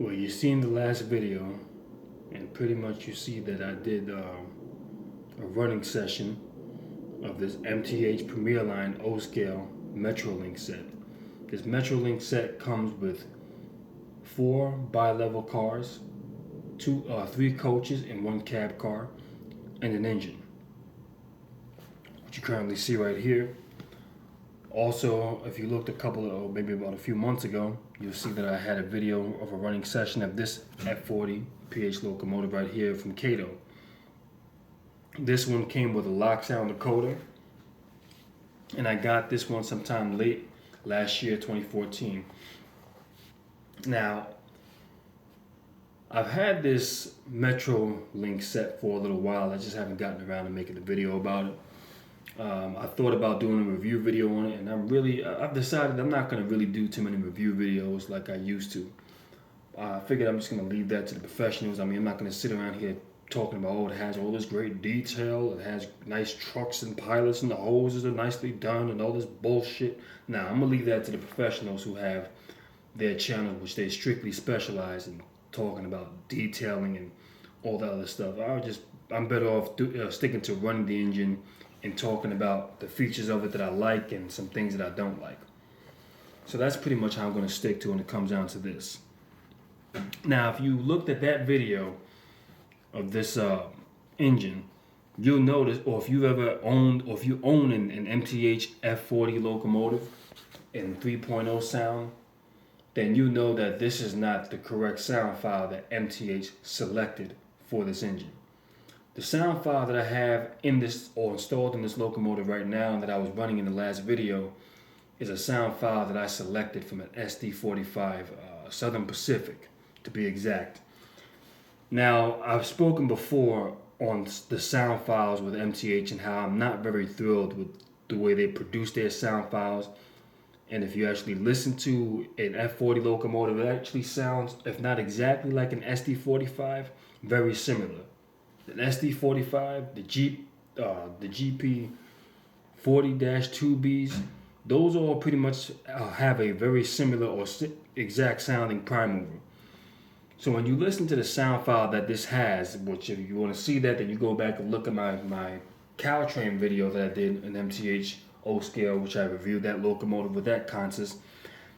Well, you seen the last video, and pretty much you see that I did a running session of this MTH Premier Line O-Scale Metrolink set. This Metrolink set comes with 4 bi-level cars, 3 coaches and 1 cab car, and an engine, which you currently see right here. Also, if you looked maybe about a few months ago, you'll see that I had a video of a running session of this F40 PH Locomotive right here from Cato. This one came with a lock sound decoder, and I got this one sometime late last year, 2014. Now, I've had this Metrolink set for a little while. I just haven't gotten around to making a video about it. I thought about doing a review video on it, and I've decided I'm not going to really do too many review videos like I used to. I figured I'm just going to leave that to the professionals. I mean, I'm not going to sit around here talking about, oh, it has all this great detail, it has nice trucks and pilots, and the hoses are nicely done, and all this bullshit. Nah, I'm going to leave that to the professionals who have their channel, which they strictly specialize in talking about detailing and all that other stuff. I'm better off sticking to running the engine and talking about the features of it that I like and some things that I don't like. So that's pretty much how I'm going to stick to when it comes down to this. Now, if you looked at that video of this engine, you'll notice, or if you've ever owned, or if you own an MTH F40 locomotive in 3.0 sound, then you know that this is not the correct sound file that MTH selected for this engine. The sound file that I have in this, or installed in this locomotive right now, and that I was running in the last video, is a sound file that I selected from an SD45 Southern Pacific, to be exact. Now, I've spoken before on the sound files with MTH and how I'm not very thrilled with the way they produce their sound files. And if you actually listen to an F40 locomotive, it actually sounds, if not exactly like an SD45, very similar. An SD45, the GP 40-2Bs, those all pretty much have a very similar or exact sounding prime mover. So when you listen to the sound file that this has, which if you want to see that, then you go back and look at my Caltrain video that I did in MTH O-Scale, which I reviewed that locomotive with that consist.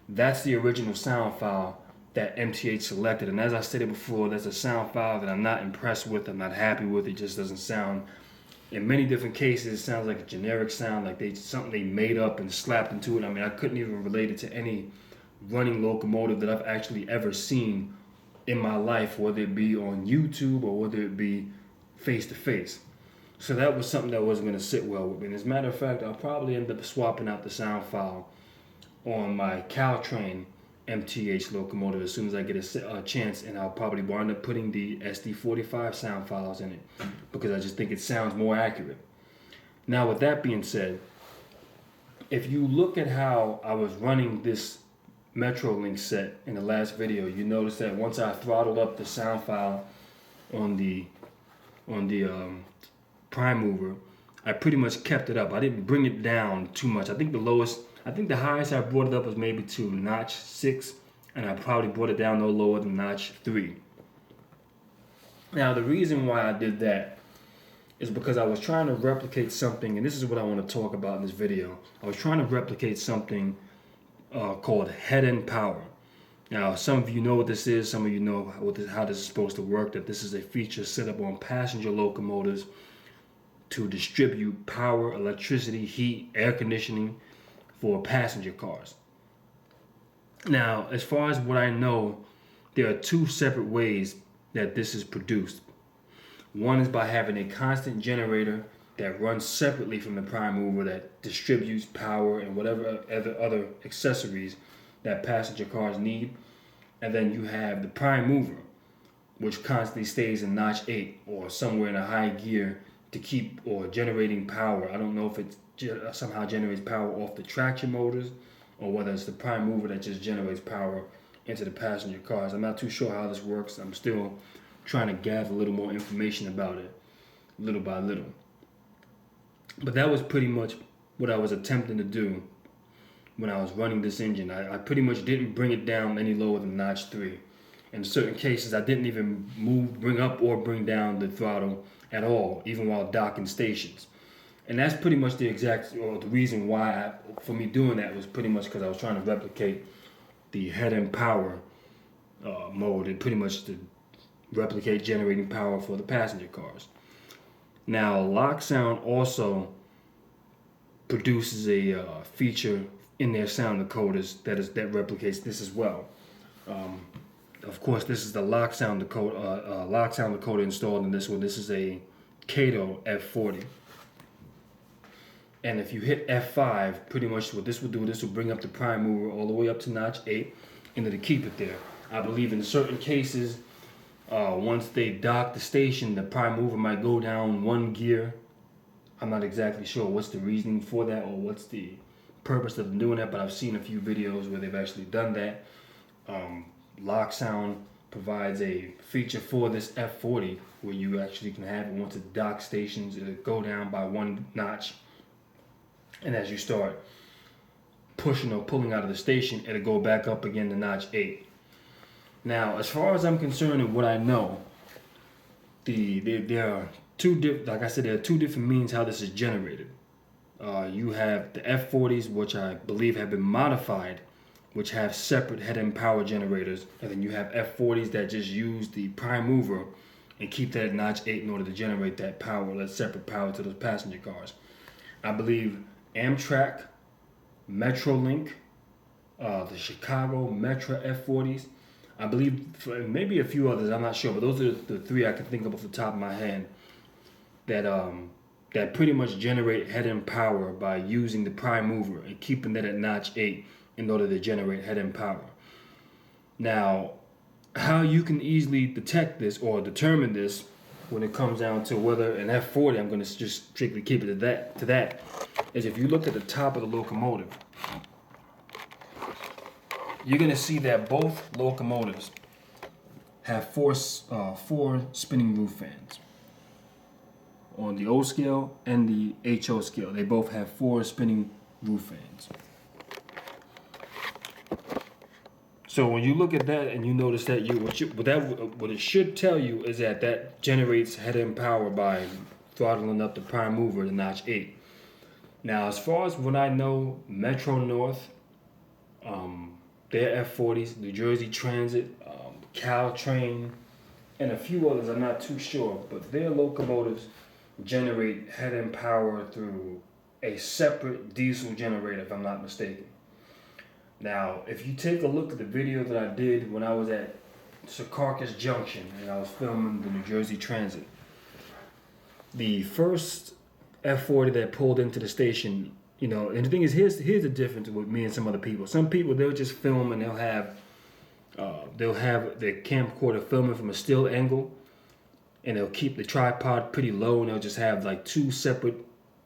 That's the original sound file that MTH selected. And as I stated before, that's a sound file that I'm not impressed with, I'm not happy with. It just doesn't sound, in many different cases, it sounds like a generic sound, like something they made up and slapped into it. I mean, I couldn't even relate it to any running locomotive that I've actually ever seen in my life, whether it be on YouTube or whether it be face to face. So that was something that wasn't going to sit well with me. And as a matter of fact, I'll probably end up swapping out the sound file on my Caltrain MTH locomotive as soon as I get a chance, and I'll probably wind up putting the SD45 sound files in it because I just think it sounds more accurate. Now, with that being said, if you look at how I was running this Metrolink set in the last video, you notice that once I throttled up the sound file on the prime mover, I pretty much kept it up. I didn't bring it down too much. I think the highest I brought it up was maybe to notch 6, and I probably brought it down no lower than notch 3. Now, the reason why I did that is because I was trying to replicate something, and this is what I want to talk about in this video. I was trying to replicate something called head-end power. Now, some of you know what this is. Some of you know how this is supposed to work, that this is a feature set up on passenger locomotives to distribute power, electricity, heat, air conditioning for passenger cars. Now, as far as what I know, there are 2 separate ways that this is produced. One is by having a constant generator that runs separately from the prime mover that distributes power and whatever other accessories that passenger cars need. And then you have the prime mover, which constantly stays in notch 8 or somewhere in a high gear to keep or generating power. I don't know if it somehow generates power off the traction motors or whether it's the prime mover that just generates power into the passenger cars. I'm not too sure how this works. I'm still trying to gather a little more information about it, little by little. But that was pretty much what I was attempting to do when I was running this engine. I pretty much didn't bring it down any lower than notch 3. In certain cases, I didn't even bring up or bring down the throttle at all, even while docking stations. And that's pretty much the reason why for me doing that was pretty much because I was trying to replicate the head and power mode, and pretty much to replicate generating power for the passenger cars. Now, Lock Sound also produces a feature in their sound decoders that replicates this as well. Of course, this is the Lock Sound decoder installed in this one. This is a Kato F40. And if you hit F5, pretty much what this will do, this will bring up the prime mover all the way up to notch 8, and to keep it there. I believe in certain cases, once they dock the station, the prime mover might go down one gear. I'm not exactly sure what's the reasoning for that or what's the purpose of doing that, but I've seen a few videos where they've actually done that. Lock Sound provides a feature for this F40 where you actually can have it once it dock stations, it'll go down by one notch. And as you start pushing or pulling out of the station, it'll go back up again to notch 8. Now, as far as I'm concerned and what I know, there are two different means how this is generated. You have the F40s, which I believe have been modified, which have separate head and power generators, and then you have F40s that just use the prime mover and keep that at notch 8 in order to generate that power, that separate power to those passenger cars. I believe Amtrak, Metrolink, the Chicago Metro F40s, I believe maybe a few others, I'm not sure, but those are the three I can think of off the top of my head that pretty much generate head and power by using the prime mover and keeping that at notch 8 in order to generate head and power. Now, how you can easily detect this or determine this when it comes down to whether an F40, I'm going to just strictly keep it to that, is if you look at the top of the locomotive, you're going to see that both locomotives have four spinning roof fans. On the O scale and the HO scale, they both have 4 spinning roof fans. So when you look at that and you notice that what it should tell you is that generates head and power by throttling up the prime mover to notch 8. Now, as far as what I know, Metro North, their F40s, New Jersey Transit, Caltrain, and a few others, I'm not too sure, but their locomotives generate head and power through a separate diesel generator, if I'm not mistaken. Now, if you take a look at the video that I did when I was at Secaucus Junction and I was filming the New Jersey Transit, the first F40 that pulled into the station, and the thing is, here's the difference with me and some other people. Some people, they'll just film and they'll have their camcorder filming from a still angle, and they'll keep the tripod pretty low, and they'll just have like 2 separate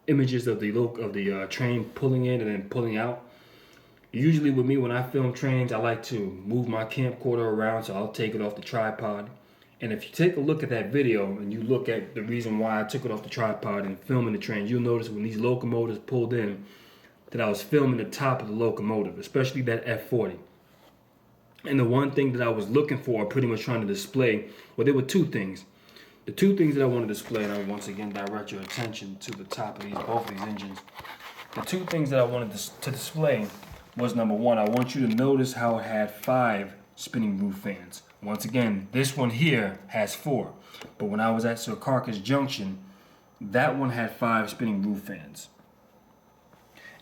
images of the train pulling in and then pulling out. Usually with me, when I film trains, I like to move my camcorder around, so I'll take it off the tripod. And if you take a look at that video and you look at the reason why I took it off the tripod and filming the trains, you'll notice when these locomotives pulled in that I was filming the top of the locomotive, especially that F40. And the one thing that I was looking for, pretty much trying to display, well, there were 2 things. The 2 things that I wanted to display, and I once again direct your attention to the top of both of these engines. The 2 things that I wanted to display was, number 1, I want you to notice how it had 5 spinning roof fans. Once again, this one here has 4, but when I was at Secaucus Junction, that one had 5 spinning roof fans.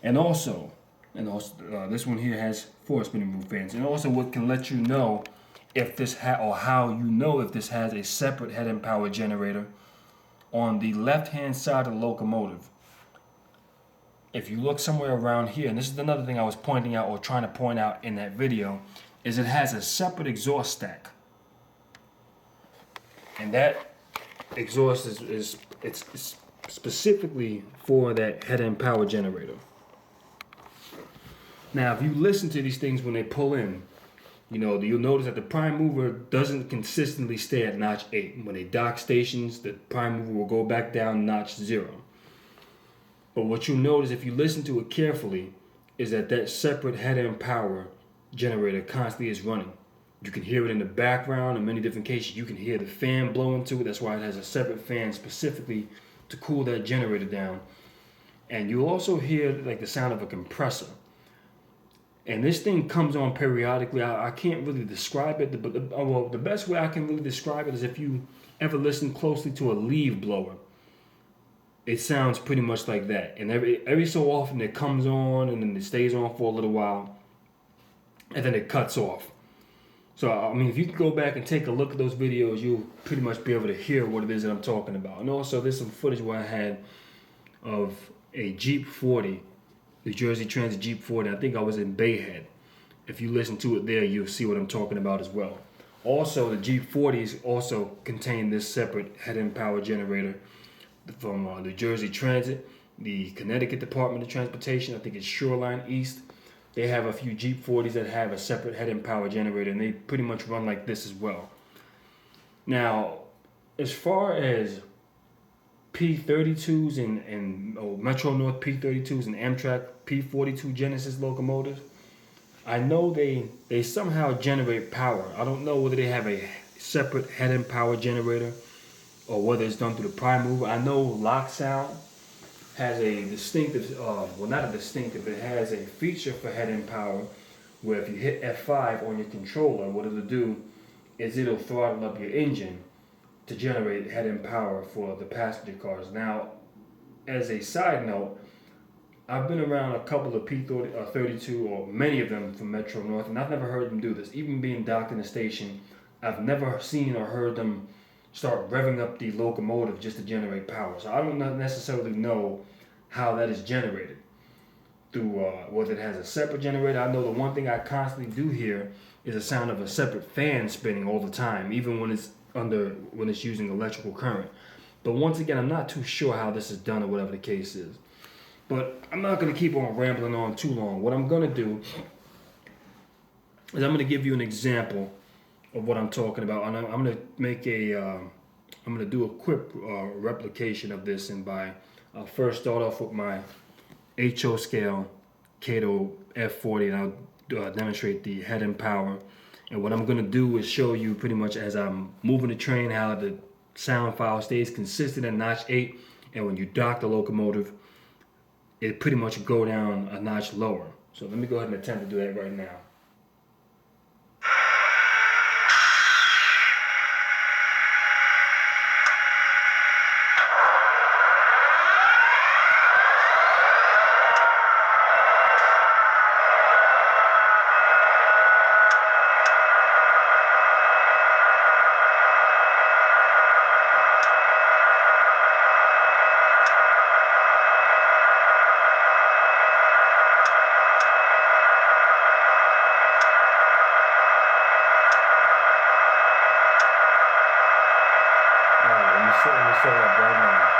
And also, this one here has 4 spinning roof fans. And also, what can let you know if this how you know if this has a separate head and power generator, on the left-hand side of the locomotive. If you look somewhere around here, and this is another thing I was pointing out or trying to point out in that video, is it has a separate exhaust stack. And that exhaust is specifically for that head and power generator. Now, if you listen to these things when they pull in, you'll notice that the prime mover doesn't consistently stay at notch 8. When they dock stations, the prime mover will go back down notch 0. But what you'll notice if you listen to it carefully is that separate head and power generator constantly is running. You can hear it in the background in many different cases. You can hear the fan blowing to it. That's why it has a separate fan specifically to cool that generator down. And you'll also hear like the sound of a compressor. And this thing comes on periodically. I can't really describe it, but the best way I can really describe it is if you ever listen closely to a leaf blower. It sounds pretty much like that. And every so often it comes on and then it stays on for a little while, and then it cuts off. So I mean, if you can go back and take a look at those videos, you'll pretty much be able to hear what it is that I'm talking about. And also, there's some footage where I had of a Jeep 40, the Jersey Transit Jeep 40. I think I was in Bayhead. If you listen to it there, you'll see what I'm talking about as well. Also, the Jeep 40s also contain this separate head-end power generator from the Jersey Transit, the Connecticut Department of Transportation. I think it's Shoreline East. They have a few Jeep 40s that have a separate head-end power generator, and they pretty much run like this as well. Now, as far as P32s and Metro North P32s and Amtrak P42 Genesis locomotives, I know they somehow generate power. I don't know whether they have a separate head-end power generator or whether it's done through the prime mover. I know Lock Sound has a distinctive, not a distinctive, it has a feature for head-end power where if you hit F5 on your controller, what it'll do is it'll throttle up your engine to generate head-end power for the passenger cars. Now, as a side note, I've been around a couple of P32 or many of them from Metro North, and I've never heard them do this. Even being docked in the station, I've never seen or heard them start revving up the locomotive just to generate power. So I don't necessarily know how that is generated through whether it has a separate generator. I know the one thing I constantly do hear is the sound of a separate fan spinning all the time, even when it's using electrical current. But once again, I'm not too sure how this is done or whatever the case is. But I'm not going to keep on rambling on too long. What I'm going to do is I'm going to give you an example of what I'm talking about, and I'm going to make I'm going to do a quick replication of this. And I'll first start off with my HO scale Cato F40, and I'll demonstrate the head-end power. And what I'm going to do is show you pretty much as I'm moving the train how the sound file stays consistent at notch 8, and when you dock the locomotive, it pretty much go down a notch lower. So let me go ahead and attempt to do that right now. Let me set it up right now.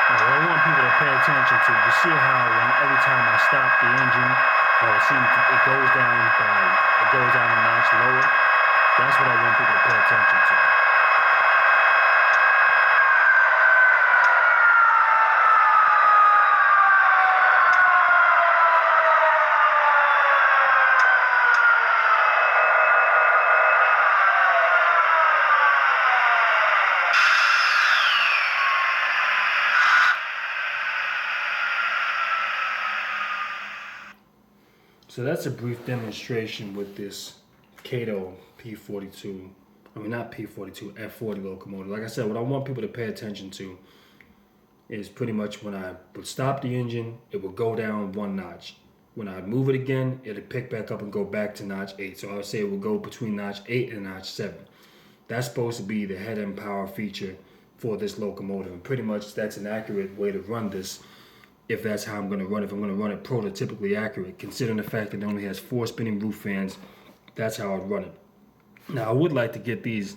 What I want people to pay attention to, you see how every time I stop the engine, how it goes down a notch lower. That's what I want people to pay attention to. So that's a brief demonstration with this Cato P42. I mean, not P42, F40 locomotive. Like I said, what I want people to pay attention to is pretty much when I would stop the engine, it would go down one notch. When I'd move it again, it'd pick back up and go back to notch 8. So I would say it would go between notch 8 and notch 7. That's supposed to be the head end power feature for this locomotive. And pretty much that's an accurate way to run this if that's how I'm going to run it. If I'm going to run it prototypically accurate, considering the fact that it only has 4 spinning roof fans, that's how I'd run it. Now I would like to get these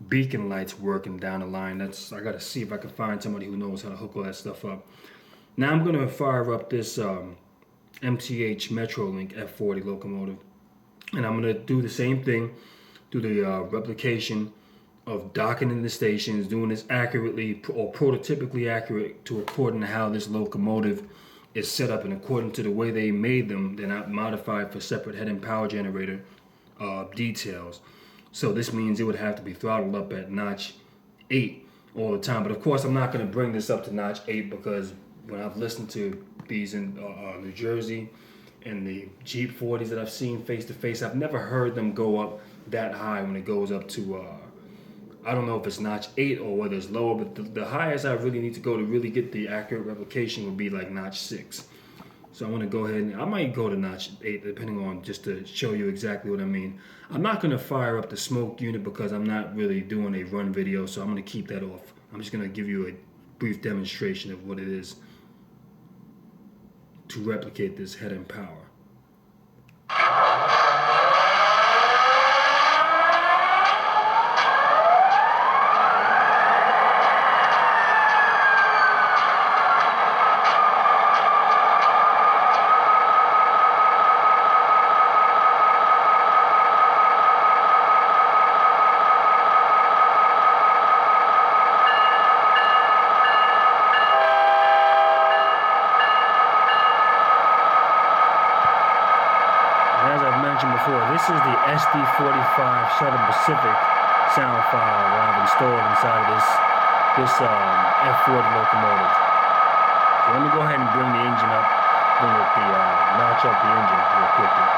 beacon lights working down the line. I got to see if I can find somebody who knows how to hook all that stuff up. Now I'm going to fire up this MTH Metrolink F40 locomotive, and I'm going to do the same thing, do the replication of docking in the stations, doing this accurately or prototypically accurate to according to how this locomotive is set up and according to the way they made them. They're not modified for separate head and power generator details. So this means it would have to be throttled up at notch 8 all the time. But of course, I'm not going to bring this up to notch 8 because when I've listened to these in New Jersey and the Jeep 40s that I've seen face to face, I've never heard them go up that high when it goes up to, I don't know if it's notch 8 or whether it's lower, but the highest I really need to go to really get the accurate replication would be like notch 6. So I want to go ahead and I might go to notch 8 depending on, just to show you exactly what I mean. I'm not going to fire up the smoke unit because I'm not really doing a run video, so I'm going to keep that off. I'm just going to give you a brief demonstration of what it is to replicate this head and power. Before. This is the SD45 Southern Pacific sound file that I've installed inside of this F40 locomotive. So let me go ahead and bring the engine up, notch up the engine real quickly.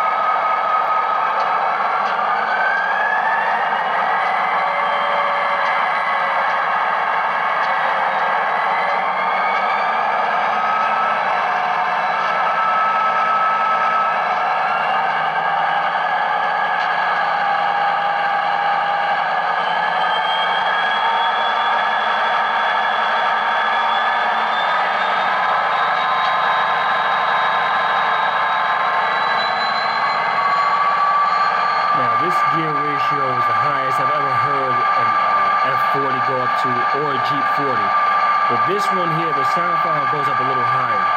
This gear ratio is the highest I've ever heard an F40 go up to, or a Jeep 40. But this one here, the sound file goes up a little higher.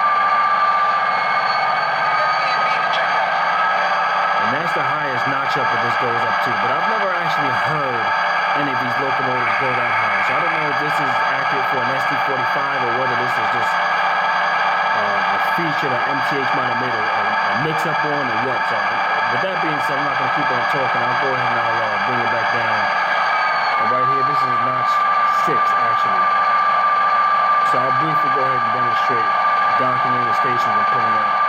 And that's the highest notch up that this goes up to. But I've never actually heard any of these locomotives go that high. So I don't know if this is accurate for an SD45 or whether this is just a feature that MTH might have made a mix-up on or what. So with that being said, I'm not going to keep on talking. I'll go ahead and I'll bring it back down. And right here, this is notch 6, actually. So I'll briefly go ahead and demonstrate docking in the stations and pulling out.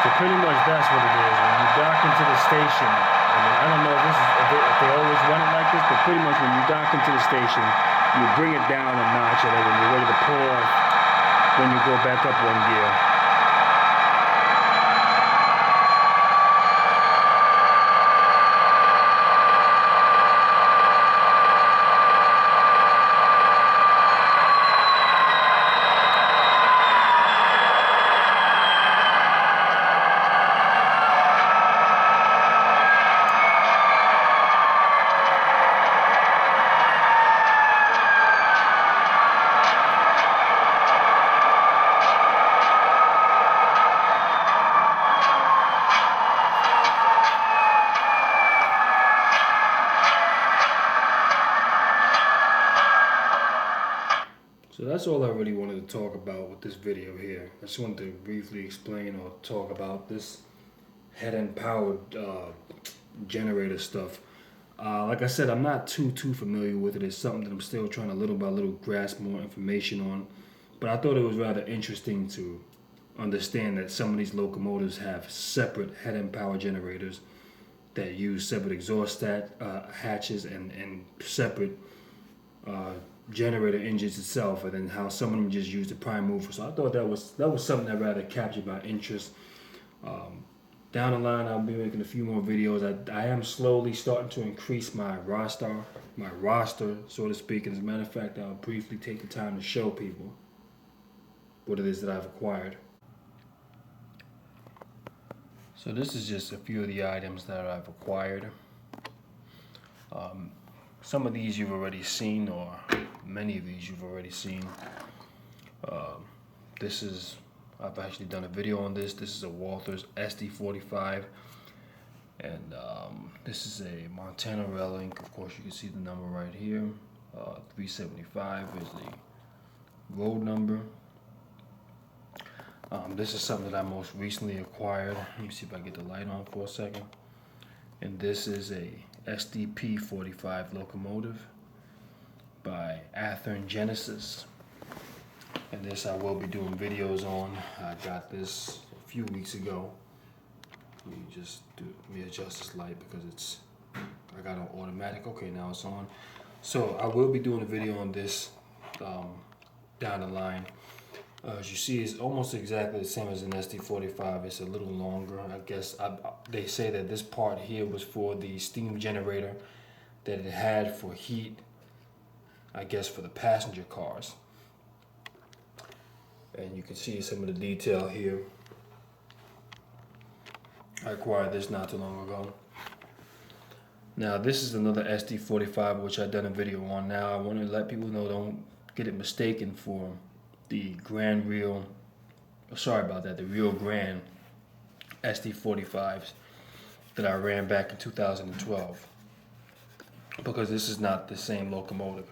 So pretty much that's what it is. When you dock into the station, I don't know if they always run it like this, but pretty much when you dock into the station, you bring it down a notch, and then when you're ready to pull off, then you go back up one gear. So that's all I really wanted to talk about with this video here. I just wanted to briefly explain or talk about this head-end powered generator stuff. Like I said, I'm not too familiar with it. It's something that I'm still trying to little by little grasp more information on. But I thought it was rather interesting to understand that some of these locomotives have separate head-end power generators that use separate exhaust hatches and separate generator engines itself, and then how some of them just use the prime mover. So I thought that was something that rather captured my interest. Down the line, I'll be making a few more videos. I am slowly starting to increase my roster, so to speak. And as a matter of fact, I'll briefly take the time to show people what it is that I've acquired. So this is just a few of the items that I've acquired. Some of these you've already seen, or many of these you've already seen. I've actually done a video on this. This is a Walthers SD45, and this is a Montana Rail Link. Of course, you can see the number right here. 375 is the road number. This is something that I most recently acquired. Let me see if I get the light on for a second. And this is a SDP45 locomotive by Athearn Genesis. And this I will be doing videos on. I got this a few weeks ago. Let me adjust this light because I got it on automatic. Okay, now it's on. So I will be doing a video on this down the line. As you see, it's almost exactly the same as an SD45. It's a little longer. I guess they say that this part here was for the steam generator that it had for heat, I guess, for the passenger cars. And you can see some of the detail here. I acquired this not too long ago. Now this is another SD45 which I've done a video on. Now I want to let people know, don't get it mistaken for the the Rio Grande SD45s that I ran back in 2012, because this is not the same locomotive.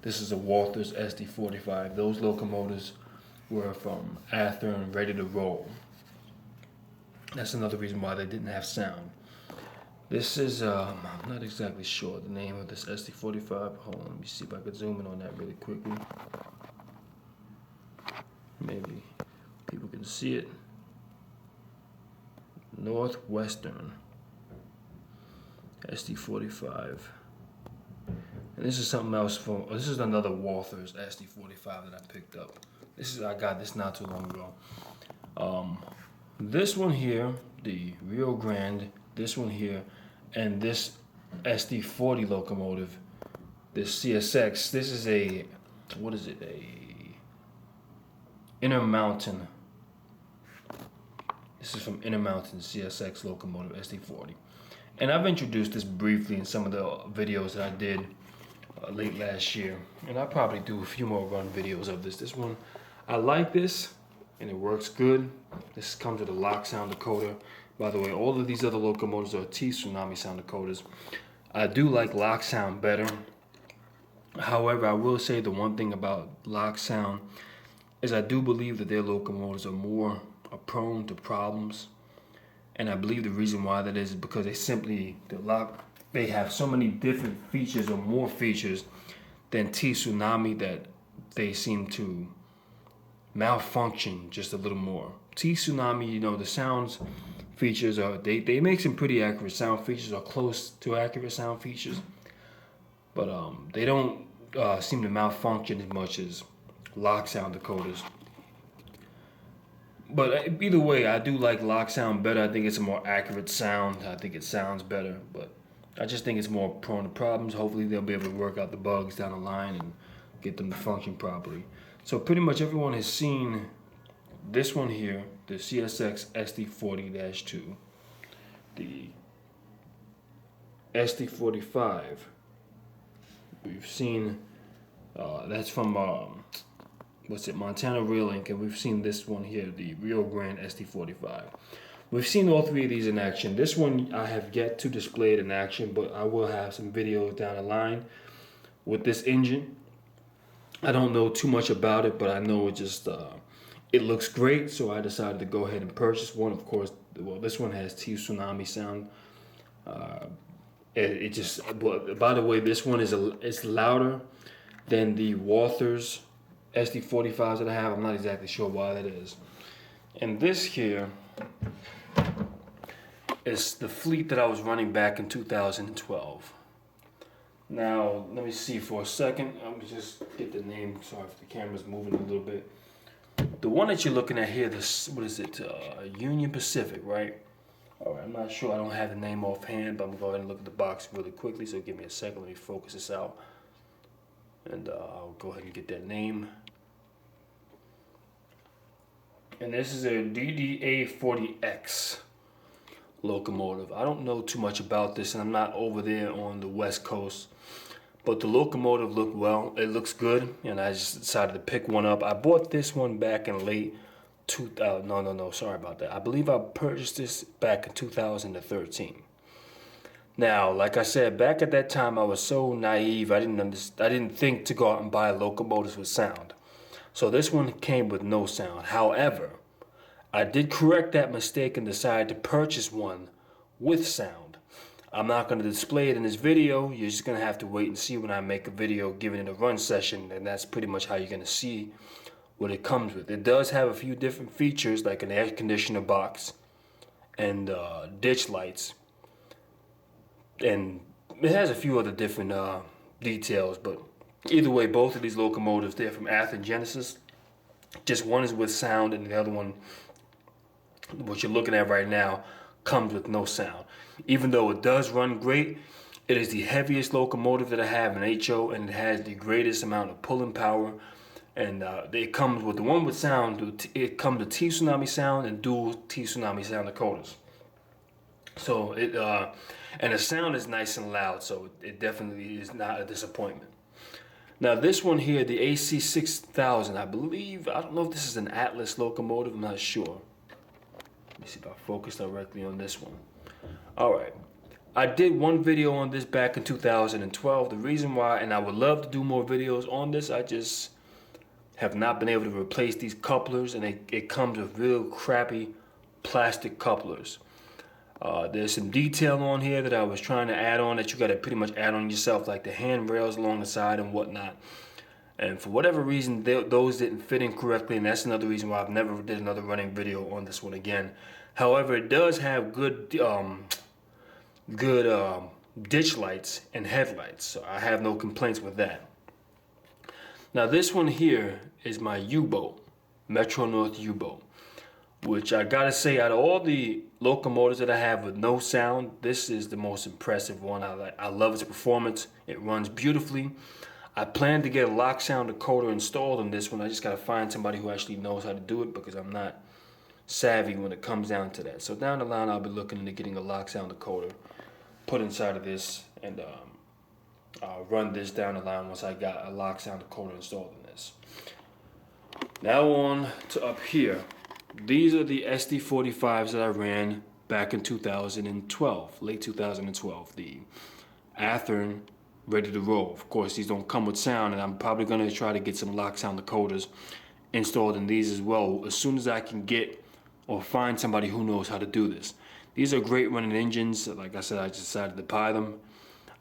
This is a Walthers SD45. Those locomotives were from Athearn, ready to roll. That's another reason why they didn't have sound. This is, I'm not exactly sure the name of this SD45. Hold on, let me see if I can zoom in on that really quickly. Maybe people can see it. Northwestern SD45. And this is something else this is another Walthers SD45 that I picked up. I got this not too long ago. This one here, the Rio Grande, this one here, and this SD40 locomotive, this CSX, this is a Intermountain. This is from Intermountain CSX locomotive SD40. And I've introduced this briefly in some of the videos that I did late last year. And I'll probably do a few more run videos of this. This one, I like this, and it works good. This comes with a lock sound decoder. By the way, all of these other locomotives are T-Tsunami sound decoders. I do like lock sound better. However, I will say the one thing about lock sound is I do believe that their locomotives are more prone to problems, and I believe the reason why that is because they have so many different features, or more features than T-Tsunami, that they seem to malfunction just a little more. Tsunami, you know, the sounds features are, they make some pretty accurate sound features, or close to accurate sound features, but they don't seem to malfunction as much as lock sound decoders. But either way, I do like lock sound better. I think it's a more accurate sound. I think it sounds better, but I just think it's more prone to problems. Hopefully they'll be able to work out the bugs down the line and get them to function properly. So pretty much everyone has seen this one here, the CSX SD40-2, the SD45. We've seen, that's from, Montana Real Ink, and we've seen this one here, the Rio Grande SD45. We've seen all three of these in action. This one I have yet to display it in action, but I will have some videos down the line with this engine. I don't know too much about it, but I know it just, it looks great, so I decided to go ahead and purchase one. Of course, well, this one has Tsunami sound. It just, by the way, this one is louder than the Walthers SD45s that I have. I'm not exactly sure why that is. And this here is the fleet that I was running back in 2012. Now, let me see for a second. Let me just get the name. Sorry if the camera's moving a little bit. The one that you're looking at here, this, what is it? Union Pacific, right? All right, I'm not sure. I don't have the name offhand, but I'm going to go ahead and look at the box really quickly. So give me a second. Let me focus this out. And I'll go ahead and get that name. And this is a DDA40X locomotive. I don't know too much about this, and I'm not over there on the West Coast. But the locomotive looked well. It looks good, and I just decided to pick one up. I bought this one back in late 2000. No, sorry about that. I believe I purchased this back in 2013. Now, like I said, back at that time, I was so naive. I didn't think to go out and buy locomotives with sound. So this one came with no sound. However, I did correct that mistake and decided to purchase one with sound. I'm not going to display it in this video. You're just going to have to wait and see when I make a video giving it a run session, and that's pretty much how you're going to see what it comes with. It does have a few different features, like an air conditioner box and ditch lights, and it has a few other different details. But either way, both of these locomotives, they're from Athens Genesis. Just one is with sound, and the other one, what you're looking at right now, comes with no sound. Even though it does run great, it is the heaviest locomotive that I have in HO, and it has the greatest amount of pulling power. And it comes with the one with sound. It comes with Tsunami sound and dual Tsunami sound decoders. So it and the sound is nice and loud, so it definitely is not a disappointment. Now this one here, the AC6000, I believe, I don't know if this is an Atlas locomotive, I'm not sure. Let me see if I focus directly on this one. Alright, I did one video on this back in 2012. The reason why, and I would love to do more videos on this, I just have not been able to replace these couplers, and it comes with real crappy plastic couplers. There's some detail on here that I was trying to add on that you got to pretty much add on yourself, like the handrails along the side and whatnot. And for whatever reason, those didn't fit in correctly, and that's another reason why I've never did another running video on this one again. However, it does have good ditch lights and headlights, so I have no complaints with that. Now this one here is my U-boat, Metro North U-boat, which I gotta say, out of all the locomotives that I have with no sound, this is the most impressive one. I love its performance. It runs beautifully. I plan to get a lock sound decoder installed on this one. I just gotta find somebody who actually knows how to do it, because I'm not savvy when it comes down to that. So down the line, I'll be looking into getting a lock sound decoder put inside of this, and I'll run this down the line once I got a lock sound decoder installed in this. Now on to up here. These are the SD45s that I ran back in 2012, late 2012. The Athearn ready to roll. Of course, these don't come with sound, and I'm probably going to try to get some lock sound decoders installed in these as well as soon as I can get or find somebody who knows how to do this. These are great running engines. Like I said, I just decided to buy them.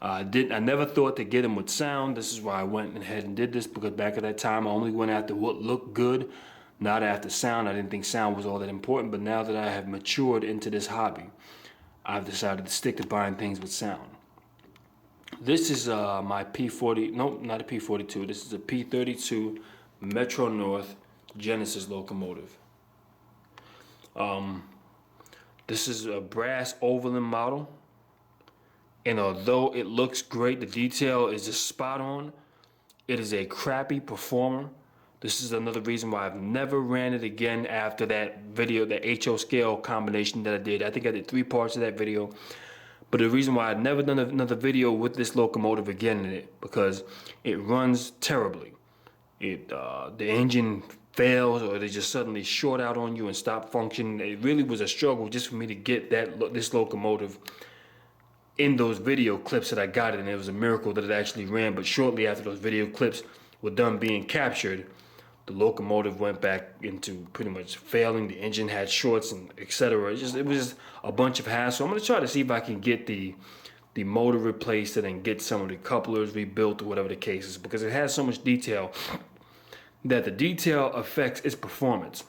I never thought to get them with sound. This is why I went ahead and did this, because back at that time I only went after what looked good, Not after sound. I didn't think sound was all that important, but now that I have matured into this hobby, I've decided to stick to buying things with sound. This is my P40, nope, not a P42. This is a P32 Metro North Genesis locomotive. This is a brass Overland model, and although it looks great, the detail is just spot on. It is a crappy performer. This is another reason why I've never ran it again after that video, the HO scale combination that I did. I think I did 3 parts of that video. But the reason why I've never done another video with this locomotive again in it, because it runs terribly. The engine fails, or they just suddenly short out on you and stop functioning. It really was a struggle just for me to get this locomotive in those video clips that I got it, and it was a miracle that it actually ran. But shortly after those video clips were done being captured, the locomotive went back into pretty much failing. The engine had shorts and etc. It was just a bunch of hassle. I'm gonna try to see if I can get the motor replaced and get some of the couplers rebuilt or whatever the case is, because it has so much detail that the detail affects its performance.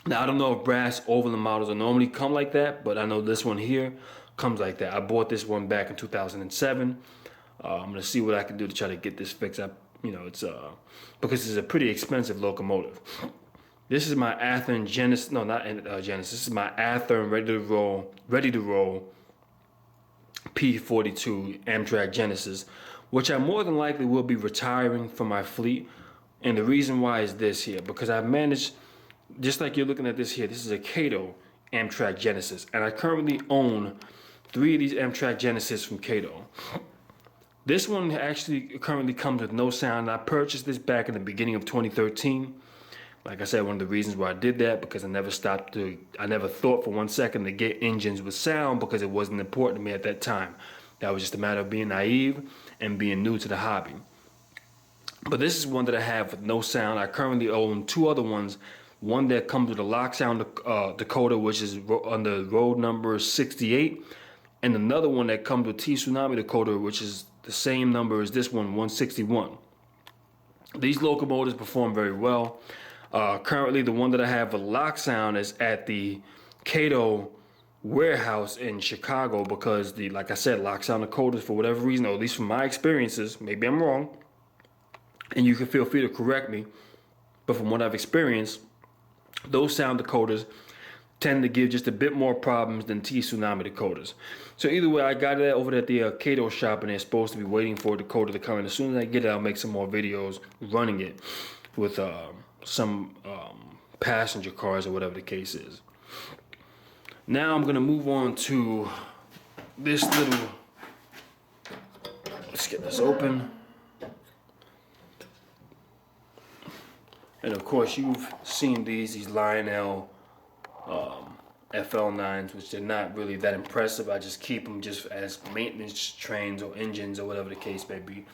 Now, I don't know if brass Overland models will normally come like that, but I know this one here comes like that. I bought this one back in 2007. I'm gonna see what I can do to try to get this fixed up. It's because it's a pretty expensive locomotive. This is my Athearn Genesis. No, not Genesis. This is my Athearn ready to roll P42 Amtrak Genesis, which I more than likely will be retiring from my fleet. And the reason why is this here, because I've managed, just like you're looking at this here, this is a Cato Amtrak Genesis, and I currently own 3 of these Amtrak Genesis from Cato. This one actually currently comes with no sound. I purchased this back in the beginning of 2013. Like I said, one of the reasons why I did that, because I never thought for one second to get engines with sound, because it wasn't important to me at that time. That was just a matter of being naive and being new to the hobby. But this is one that I have with no sound. I currently own 2 other ones. One that comes with a lock sound decoder, which is on the road number 68. And another one that comes with Tsunami decoder, which is the same number as this one, 161. These locomotives perform very well. Currently, the one that I have with lock sound is at the Cato warehouse in Chicago, because like I said, lock sound decoders, for whatever reason, or at least from my experiences, maybe I'm wrong, and you can feel free to correct me, but from what I've experienced, those sound decoders tend to give just a bit more problems than Tsunami decoders. So either way, I got it over at the Cato shop, and they're supposed to be waiting for a decoder to come in. As soon as I get it, I'll make some more videos running it with some passenger cars or whatever the case is. Now I'm going to move on to this little, let's get this open. And of course, you've seen these Lionel FL9s, which they're not really that impressive. I just keep them just as maintenance trains or engines or whatever the case may be.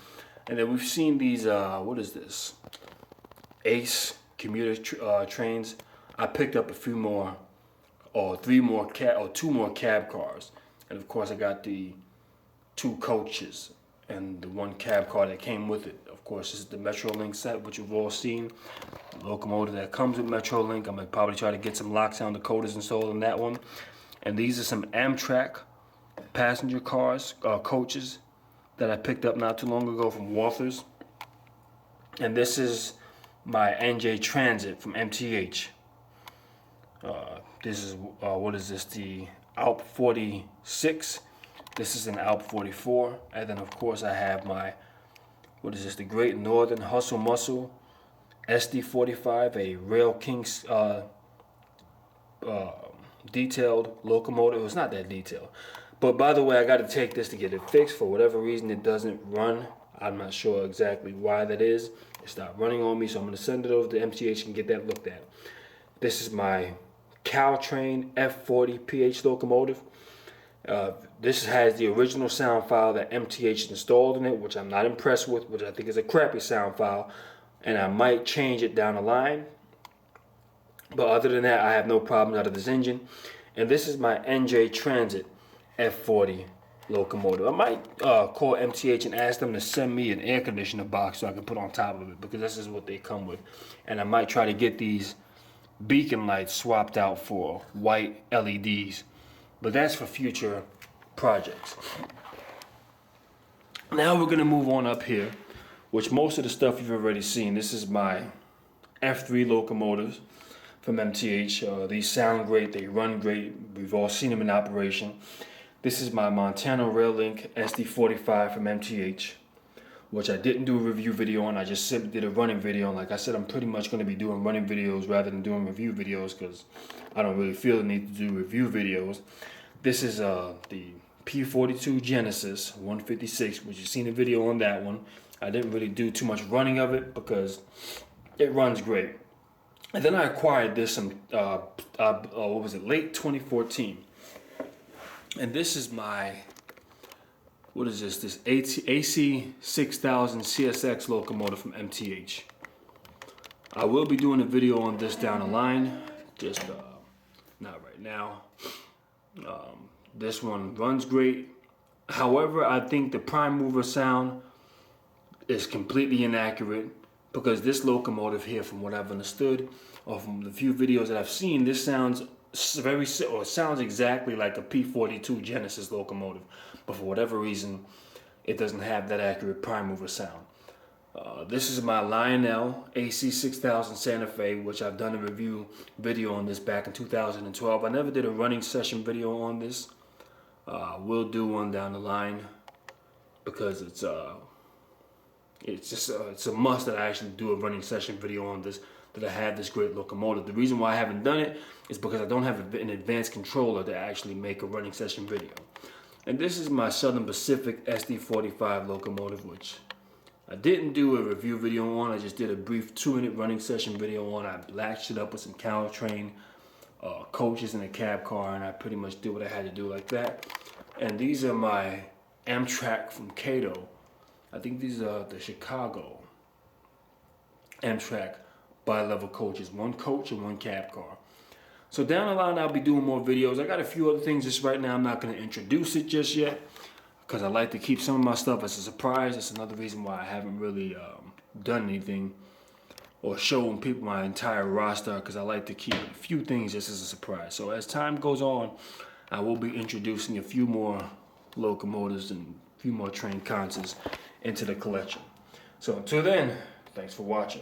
And then we've seen these, what is this? Ace commuter trains. I picked up a few more, or 2 more cab cars. And of course, I got the 2 coaches and the 1 cab car that came with it. Of course, this is the Metrolink set, which you've all seen. The locomotive that comes with Metrolink. I'm gonna probably try to get some lock sound decoders installed on that one. And these are some Amtrak passenger cars, coaches, that I picked up not too long ago from Walthers. And this is my NJ Transit from MTH. This is, what is this, the Alp 46. This is an Alp 44. And then of course I have my, what is this, the Great Northern Hustle Muscle SD45, a Rail Kings detailed locomotive. It's not that detailed. But by the way, I got to take this to get it fixed. For whatever reason, it doesn't run. I'm not sure exactly why that is. It stopped running on me, so I'm going to send it over to MTH and get that looked at. This is my Caltrain F40 PH locomotive. This has the original sound file that MTH installed in it, which I'm not impressed with, which I think is a crappy sound file, and I might change it down the line. But other than that, I have no problems out of this engine. And this is my NJ Transit F40 locomotive. I might call MTH and ask them to send me an air conditioner box so I can put on top of it, because this is what they come with. And I might try to get these beacon lights swapped out for white LEDs, but that's for future projects. Now we're gonna move on up here, which most of the stuff you've already seen. This is my F3 locomotives from MTH. These sound great, they run great. We've all seen them in operation. This is my Montana Rail Link SD45 from MTH, which I didn't do a review video on. I just simply did a running video. And like I said, I'm pretty much going to be doing running videos rather than doing review videos, because I don't really feel the need to do review videos. This is the P42 Genesis 156, which you've seen a video on that one. I didn't really do too much running of it because it runs great. And then I acquired this in what was it, late 2014. And this is my, what is this? This AC 6000 CSX locomotive from MTH. I will be doing a video on this down the line, just not right now. This one runs great. However, I think the prime mover sound is completely inaccurate, because this locomotive here, from what I've understood, or from the few videos that I've seen, this sounds sounds exactly like a P42 Genesis locomotive, but for whatever reason, it doesn't have that accurate prime mover sound. This is my Lionel AC 6000 Santa Fe, which I've done a review video on this back in 2012. I never did a running session video on this. We'll do one down the line, because it's a must that I actually do a running session video on this, that I have this great locomotive. The reason why I haven't done it is because I don't have an advanced controller to actually make a running session video. And this is my Southern Pacific SD45 locomotive, which I didn't do a review video on. I just did a brief 2-minute running session video on. I latched it up with some Caltrain coaches in a cab car, and I pretty much did what I had to do like that. And these are my Amtrak from Cato. I think these are the Chicago Amtrak bi-level coaches, one coach and one cab car. So down the line, I'll be doing more videos. I got a few other things just right now. I'm not going to introduce it just yet, because I like to keep some of my stuff as a surprise. That's another reason why I haven't really done anything or shown people my entire roster, because I like to keep a few things just as a surprise. So as time goes on, I will be introducing a few more locomotives and a few more train concerts into the collection. So until then, thanks for watching.